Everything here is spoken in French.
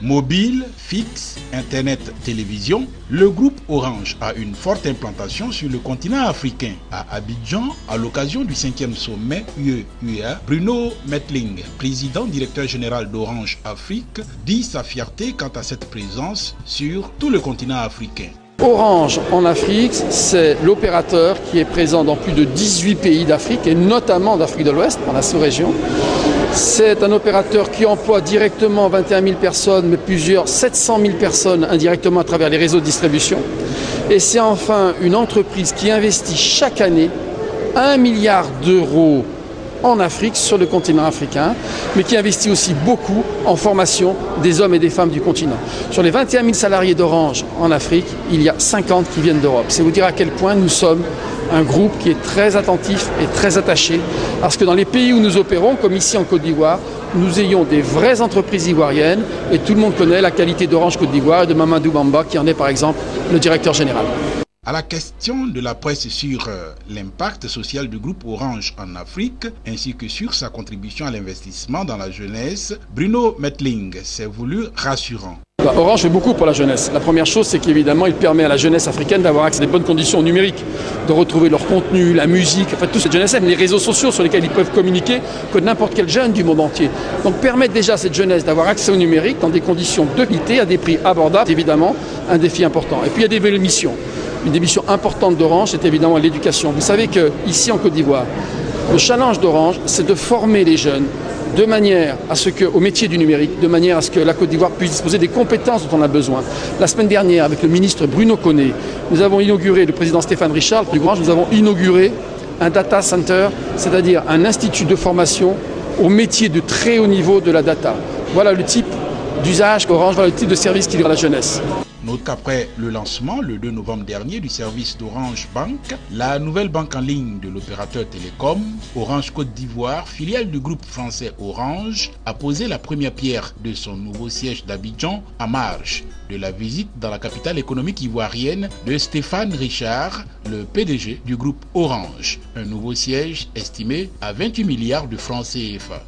Mobile, fixe, Internet, télévision, le groupe Orange a une forte implantation sur le continent africain. À Abidjan, à l'occasion du 5e sommet UE-UEA, Bruno Mettling, président directeur général d'Orange Afrique, dit sa fierté quant à cette présence sur tout le continent africain. Orange en Afrique, c'est l'opérateur qui est présent dans plus de 18 pays d'Afrique et notamment d'Afrique de l'Ouest, dans la sous-région. C'est un opérateur qui emploie directement 21 000 personnes, mais 700 000 personnes indirectement à travers les réseaux de distribution. Et c'est enfin une entreprise qui investit chaque année 1 milliard d'euros en Afrique, sur le continent africain, mais qui investit aussi beaucoup en formation des hommes et des femmes du continent. Sur les 21 000 salariés d'Orange en Afrique, il y a 50 qui viennent d'Europe. C'est vous dire à quel point nous sommes un groupe qui est très attentif et très attaché, parce que dans les pays où nous opérons, comme ici en Côte d'Ivoire, nous ayons des vraies entreprises ivoiriennes, et tout le monde connaît la qualité d'Orange Côte d'Ivoire et de Mamadou Bamba, qui en est par exemple le directeur général. À la question de la presse sur l'impact social du groupe Orange en Afrique, ainsi que sur sa contribution à l'investissement dans la jeunesse, Bruno Mettling s'est voulu rassurant. Orange fait beaucoup pour la jeunesse. La première chose, c'est qu'évidemment, il permet à la jeunesse africaine d'avoir accès à des bonnes conditions numériques, de retrouver leur contenu, la musique, enfin toute cette jeunesse aime les réseaux sociaux sur lesquels ils peuvent communiquer que n'importe quel jeune du monde entier. Donc permettre déjà à cette jeunesse d'avoir accès au numérique dans des conditions de qualité, à des prix abordables, évidemment, un défi important. Et puis il y a des missions. Une des missions importantes d'Orange, c'est évidemment l'éducation. Vous savez qu'ici en Côte d'Ivoire, le challenge d'Orange, c'est de former les jeunes de manière à ce qu'au métier du numérique, de manière à ce que la Côte d'Ivoire puisse disposer des compétences dont on a besoin. La semaine dernière, avec le ministre Bruno Koné, nous avons inauguré, le président Stéphane Richard, le plus grand, nous avons inauguré un data center, c'est-à-dire un institut de formation au métier de très haut niveau de la data. Voilà le type d'usage qu'Orange, voilà le type de service qu'il y a à la jeunesse. Note qu'après le lancement, le 2 novembre dernier, du service d'Orange Bank, la nouvelle banque en ligne de l'opérateur télécom, Orange Côte d'Ivoire, filiale du groupe français Orange, a posé la première pierre de son nouveau siège d'Abidjan en marge de la visite dans la capitale économique ivoirienne de Stéphane Richard, le PDG du groupe Orange. Un nouveau siège estimé à 28 milliards de francs CFA.